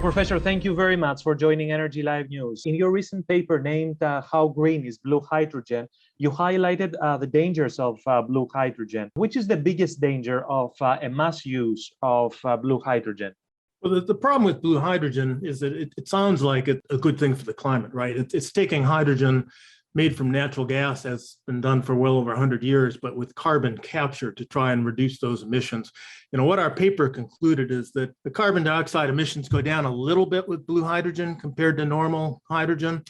Professor, thank you very much for joining Energy Live News. In your recent paper named How Green is Blue Hydrogen, you highlighted the dangers of blue hydrogen. Which is the biggest danger of a mass use of blue hydrogen? Well, the problem with blue hydrogen is that it sounds like a good thing for the climate, right? It's taking hydrogen made from natural gas, has been done for well over 100 years, but with carbon capture to try and reduce those emissions. What our paper concluded is that the carbon dioxide emissions go down a little bit with blue hydrogen compared to normal hydrogen,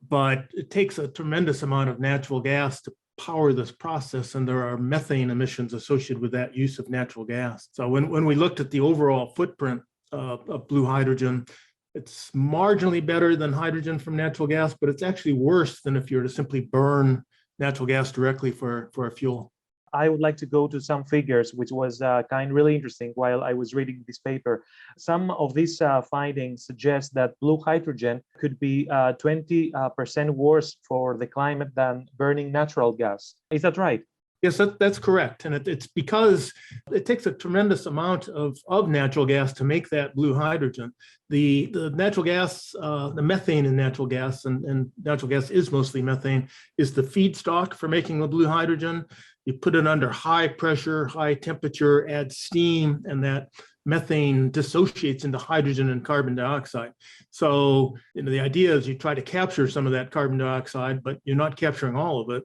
but it takes a tremendous amount of natural gas to power this process, and there are methane emissions associated with that use of natural gas. So when we looked at the overall footprint of blue hydrogen, it's marginally better than hydrogen from natural gas, but it's actually worse than if you were to simply burn natural gas directly for a fuel. I would like to go to some figures, which was really interesting while I was reading this paper. Some of these findings suggest that blue hydrogen could be 20% worse for the climate than burning natural gas. Is that right? Yes, that's correct. And it's because it takes a tremendous amount of natural gas to make that blue hydrogen. The natural gas, the methane in natural gas, and natural gas is mostly methane, is the feedstock for making the blue hydrogen. You put it under high pressure, high temperature, add steam, and that methane dissociates into hydrogen and carbon dioxide. So the idea is you try to capture some of that carbon dioxide, but you're not capturing all of it.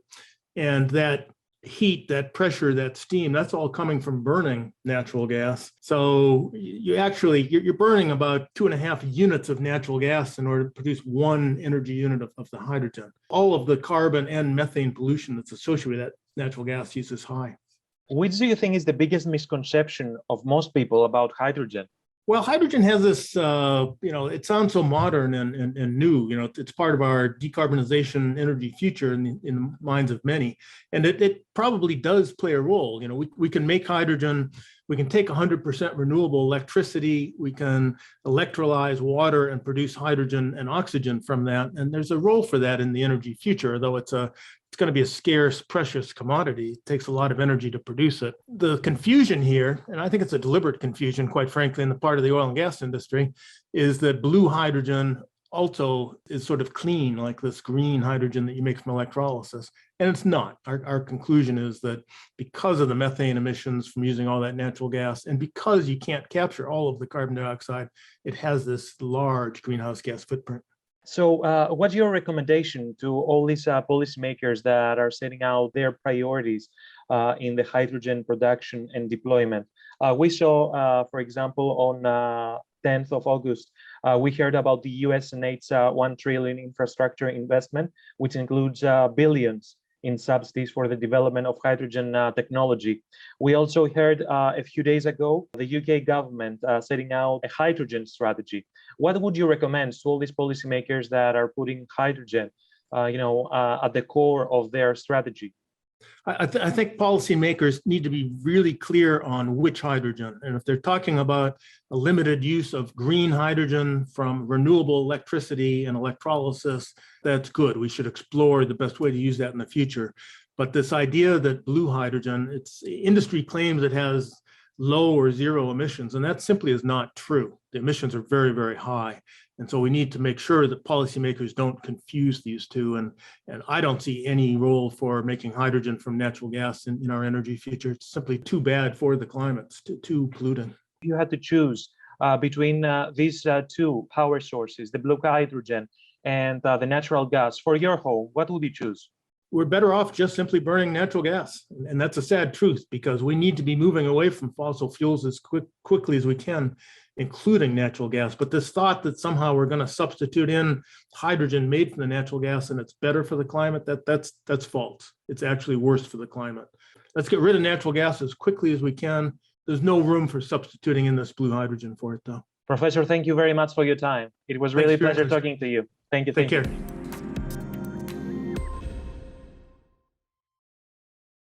And that heat, that pressure, that steam, that's all coming from burning natural gas. So you're burning about 2.5 units of natural gas in order to produce 1 energy unit of the hydrogen. All of the carbon and methane pollution that's associated with that natural gas use is high. Which do you think is the biggest misconception of most people about hydrogen? Well, hydrogen has this, it sounds so modern and new. It's part of our decarbonization energy future in the minds of many. And it probably does play a role. We can make hydrogen, we can take 100% renewable electricity, we can electrolyze water and produce hydrogen and oxygen from that. And there's a role for that in the energy future, though it's going to be a scarce, precious commodity. It takes a lot of energy to produce it. The confusion here, and I think it's a deliberate confusion, quite frankly, in the part of the oil and gas industry, is that blue hydrogen also is sort of clean, like this green hydrogen that you make from electrolysis. And it's not. Our conclusion is that because of the methane emissions from using all that natural gas, and because you can't capture all of the carbon dioxide, it has this large greenhouse gas footprint. So what's your recommendation to all these policymakers that are setting out their priorities in the hydrogen production and deployment? We saw, for example, on 10th of August, we heard about the US Senate's $1 trillion infrastructure investment, which includes billions in subsidies for the development of hydrogen technology. We also heard a few days ago, the UK government setting out a hydrogen strategy. What would you recommend to all these policymakers that are putting hydrogen, at the core of their strategy? I think policymakers need to be really clear on which hydrogen. And if they're talking about a limited use of green hydrogen from renewable electricity and electrolysis, that's good. We should explore the best way to use that in the future. But this idea that blue hydrogen, industry claims it has low or zero emissions, and that simply is not true. The emissions are very, very high. And so we need to make sure that policymakers don't confuse these two. And I don't see any role for making hydrogen from natural gas in our energy future. It's simply too bad for the climate. It's too polluting. If you had to choose between these two power sources, the blue hydrogen and the natural gas for your home, what would you choose? We're better off just simply burning natural gas. And that's a sad truth, because we need to be moving away from fossil fuels as quickly as we can, including natural gas. But this thought that somehow we're going to substitute in hydrogen made from the natural gas and it's better for the climate, that's false. It's actually worse for the climate. Let's get rid of natural gas as quickly as we can. There's no room for substituting in this blue hydrogen for it, though. Professor, thank you very much for your time. It was really a pleasure talking to you. Thank you. Take care.